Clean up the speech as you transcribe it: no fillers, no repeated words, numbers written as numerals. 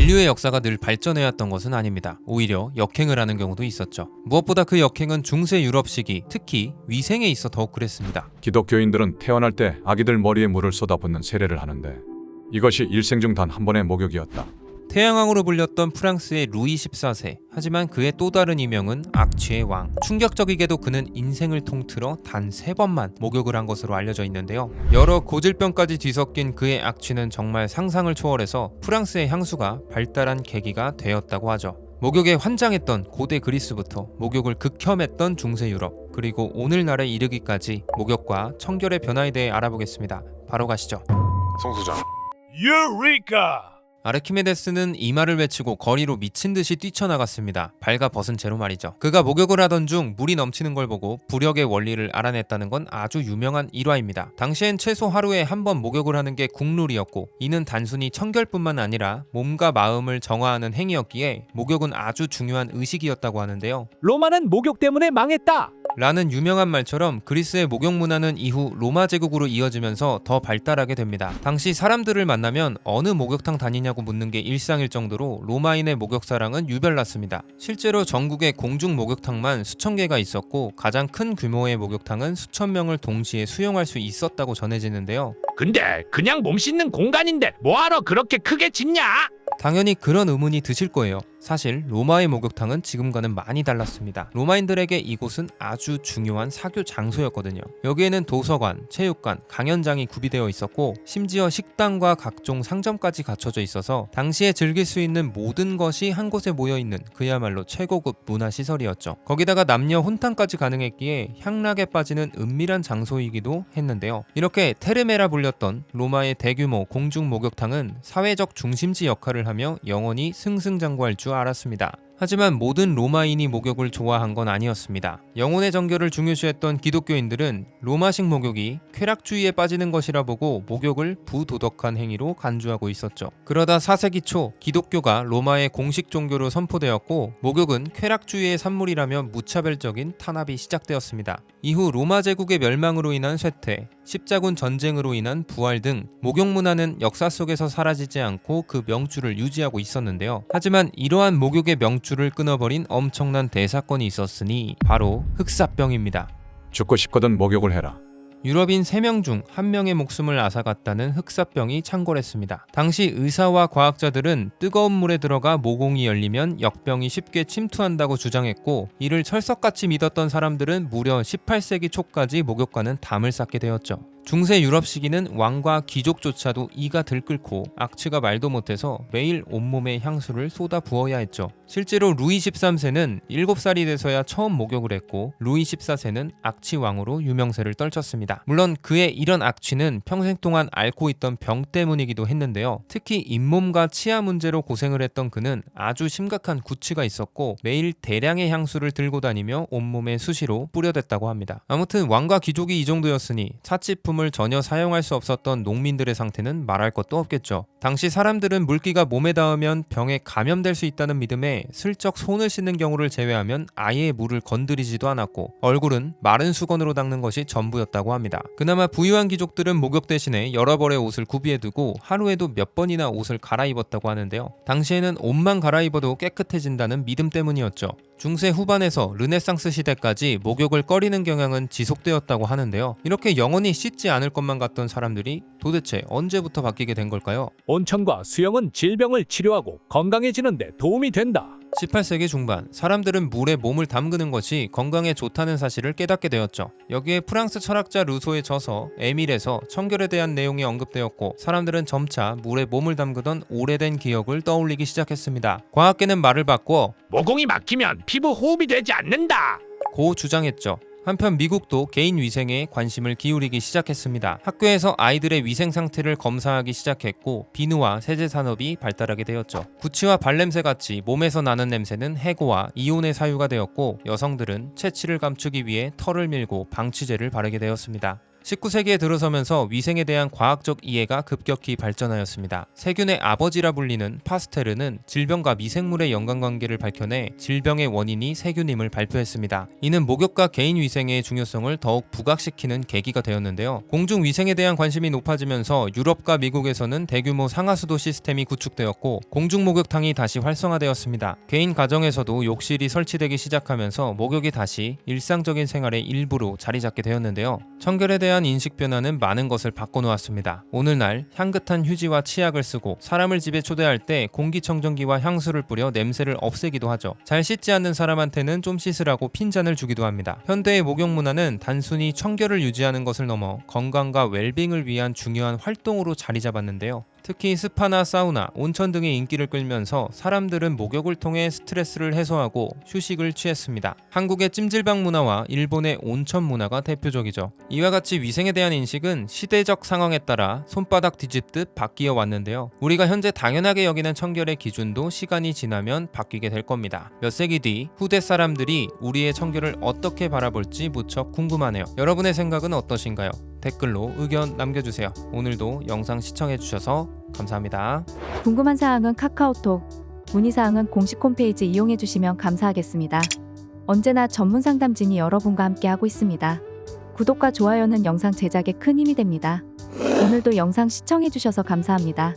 인류의 역사가 늘 발전해왔던 것은 아닙니다. 오히려 역행을 하는 경우도 있었죠. 무엇보다 그 역행은 중세 유럽 시기, 특히 위생에 있어 더욱 그랬습니다. 기독교인들은 태어날 때 아기들 머리에 물을 쏟아붓는 세례를 하는데 이것이 일생 중 단 한 번의 목욕이었다. 태양왕으로 불렸던 프랑스의 루이 14세. 하지만 그의 또 다른 이명은 악취의 왕. 충격적이게도 그는 인생을 통틀어 단 3번만 목욕을 한 것으로 알려져 있는데요. 여러 고질병까지 뒤섞인 그의 악취는 정말 상상을 초월해서 프랑스의 향수가 발달한 계기가 되었다고 하죠. 목욕에 환장했던 고대 그리스부터 목욕을 극혐했던 중세 유럽, 그리고 오늘날에 이르기까지 목욕과 청결의 변화에 대해 알아보겠습니다. 바로 가시죠. 송수장. 유리카! 아르키메데스는 이 말을 외치고 거리로 미친듯이 뛰쳐나갔습니다. 발가 벗은 채로 말이죠. 그가 목욕을 하던 중 물이 넘치는 걸 보고 부력의 원리를 알아냈다는 건 아주 유명한 일화입니다. 당시엔 최소 하루에 한 번 목욕을 하는 게 국룰이었고, 이는 단순히 청결뿐만 아니라 몸과 마음을 정화하는 행위였기에 목욕은 아주 중요한 의식이었다고 하는데요. 로마는 목욕 때문에 망했다! 라는 유명한 말처럼 그리스의 목욕 문화는 이후 로마 제국으로 이어지면서 더 발달하게 됩니다. 당시 사람들을 만나면 어느 목욕탕 다니냐고 묻는 게 일상일 정도로 로마인의 목욕사랑은 유별났습니다. 실제로 전국에 공중 목욕탕만 수천 개가 있었고, 가장 큰 규모의 목욕탕은 수천 명을 동시에 수용할 수 있었다고 전해지는데요. 근데 그냥 몸 씻는 공간인데 뭐하러 그렇게 크게 짓냐? 당연히 그런 의문이 드실 거예요. 사실 로마의 목욕탕은 지금과는 많이 달랐습니다. 로마인들에게 이곳은 아주 중요한 사교 장소였거든요. 여기에는 도서관, 체육관, 강연장이 구비되어 있었고, 심지어 식당과 각종 상점까지 갖춰져 있어서 당시에 즐길 수 있는 모든 것이 한 곳에 모여있는 그야말로 최고급 문화시설이었죠. 거기다가 남녀 혼탕까지 가능했기에 향락에 빠지는 은밀한 장소이기도 했는데요. 이렇게 테르메라 불렸던 로마의 대규모 공중 목욕탕은 사회적 중심지 역할을 하며 영원히 승승장구할 줄 알았습니다. 하지만 모든 로마인이 목욕을 좋아한 건 아니었습니다. 영혼의 정결을 중요시했던 기독교인들은 로마식 목욕이 쾌락주의에 빠지는 것이라 보고 목욕을 부도덕한 행위로 간주하고 있었죠. 그러다 4세기 초 기독교가 로마의 공식 종교로 선포되었고, 목욕은 쾌락주의의 산물이라며 무차별적인 탄압이 시작되었습니다. 이후 로마 제국의 멸망으로 인한 쇠퇴, 십자군 전쟁으로 인한 부활 등 목욕 문화는 역사 속에서 사라지지 않고 그 명주를 유지하고 있었는데요. 하지만 이러한 목욕의 명주를 끊어버린 엄청난 대사건이 있었으니 바로 흑사병입니다. 죽고 싶거든 목욕을 해라. 유럽인 3명 중 1명의 목숨을 앗아갔다는 흑사병이 창궐했습니다. 당시 의사와 과학자들은 뜨거운 물에 들어가 모공이 열리면 역병이 쉽게 침투한다고 주장했고, 이를 철석같이 믿었던 사람들은 무려 18세기 초까지 목욕과는 담을 쌓게 되었죠. 중세 유럽 시기는 왕과 귀족조차도 이가 들끓고 악취가 말도 못해서 매일 온몸에 향수를 쏟아 부어야 했죠. 실제로 루이 13세는 7살이 돼서야 처음 목욕을 했고, 루이 14세는 악취왕으로 유명세를 떨쳤습니다. 물론 그의 이런 악취는 평생 동안 앓고 있던 병 때문이기도 했는데요. 특히 잇몸과 치아 문제로 고생을 했던 그는 아주 심각한 구취가 있었고, 매일 대량의 향수를 들고 다니며 온몸에 수시로 뿌려댔다고 합니다. 아무튼 왕과 귀족이 이 정도였으니 사치품 을 전혀 사용할 수 없었던 농민들의 상태는 말할 것도 없겠죠. 당시 사람들은 물기가 몸에 닿으면 병에 감염될 수 있다는 믿음에 슬쩍 손을 씻는 경우를 제외하면 아예 물을 건드리지도 않았고, 얼굴은 마른 수건으로 닦는 것이 전부였다고 합니다. 그나마 부유한 귀족들은 목욕 대신에 여러 벌의 옷을 구비해두고 하루에도 몇 번이나 옷을 갈아입었다고 하는데요. 당시에는 옷만 갈아입어도 깨끗해진다는 믿음 때문이었죠. 중세 후반에서 르네상스 시대까지 목욕을 꺼리는 경향은 지속되었다고 하는데요. 이렇게 영원히 씻지 않을 것만 같던 사람들이 도대체 언제부터 바뀌게 된 걸까요? 온천과 수영은 질병을 치료하고 건강해지는 데 도움이 된다. 18세기 중반, 사람들은 물에 몸을 담그는 것이 건강에 좋다는 사실을 깨닫게 되었죠. 여기에 프랑스 철학자 루소의 저서 에밀에서 청결에 대한 내용이 언급되었고, 사람들은 점차 물에 몸을 담그던 오래된 기억을 떠올리기 시작했습니다. 과학계는 말을 바꿔 모공이 막히면 피부 호흡이 되지 않는다. 고 주장했죠. 한편 미국도 개인 위생에 관심을 기울이기 시작했습니다. 학교에서 아이들의 위생 상태를 검사하기 시작했고, 비누와 세제 산업이 발달하게 되었죠. 구취와 발냄새 같이 몸에서 나는 냄새는 해고와 이온의 사유가 되었고, 여성들은 체취를 감추기 위해 털을 밀고 방치제를 바르게 되었습니다. 19세기에 들어서면서 위생에 대한 과학적 이해가 급격히 발전하였습니다. 세균의 아버지라 불리는 파스테르는 질병과 미생물의 연관관계를 밝혀내 질병의 원인이 세균임을 발표했습니다. 이는 목욕과 개인 위생의 중요성을 더욱 부각시키는 계기가 되었는데요. 공중 위생에 대한 관심이 높아지면서 유럽과 미국에서는 대규모 상하수도 시스템이 구축되었고 공중 목욕탕이 다시 활성화되었습니다. 개인 가정에서도 욕실이 설치되기 시작하면서 목욕이 다시 일상적인 생활의 일부로 자리 잡게 되었는데요. 청결에 대한 인식 변화는 많은 것을 바꿔놓았습니다. 오늘날 향긋한 휴지와 치약을 쓰고 사람을 집에 초대할 때 공기청정기와 향수를 뿌려 냄새를 없애기도 하죠. 잘 씻지 않는 사람한테는 좀 씻으라고 핀잔을 주기도 합니다. 현대의 목욕 문화는 단순히 청결을 유지하는 것을 넘어 건강과 웰빙을 위한 중요한 활동으로 자리 잡았는데요. 특히 스파나 사우나, 온천 등의 인기를 끌면서 사람들은 목욕을 통해 스트레스를 해소하고 휴식을 취했습니다. 한국의 찜질방 문화와 일본의 온천 문화가 대표적이죠. 이와 같이 위생에 대한 인식은 시대적 상황에 따라 손바닥 뒤집듯 바뀌어 왔는데요. 우리가 현재 당연하게 여기는 청결의 기준도 시간이 지나면 바뀌게 될 겁니다. 몇 세기 뒤 후대 사람들이 우리의 청결을 어떻게 바라볼지 무척 궁금하네요. 여러분의 생각은 어떠신가요? 댓글로 의견 남겨주세요. 오늘도 영상 시청해주셔서 감사합니다. 궁금한 사항은 카카오톡, 문의사항은 공식 홈페이지 이용해주시면 감사하겠습니다. 언제나 전문 상담진이 여러분과 함께하고 있습니다. 구독과 좋아요는 영상 제작에 큰 힘이 됩니다. 오늘도 영상 시청해주셔서 감사합니다.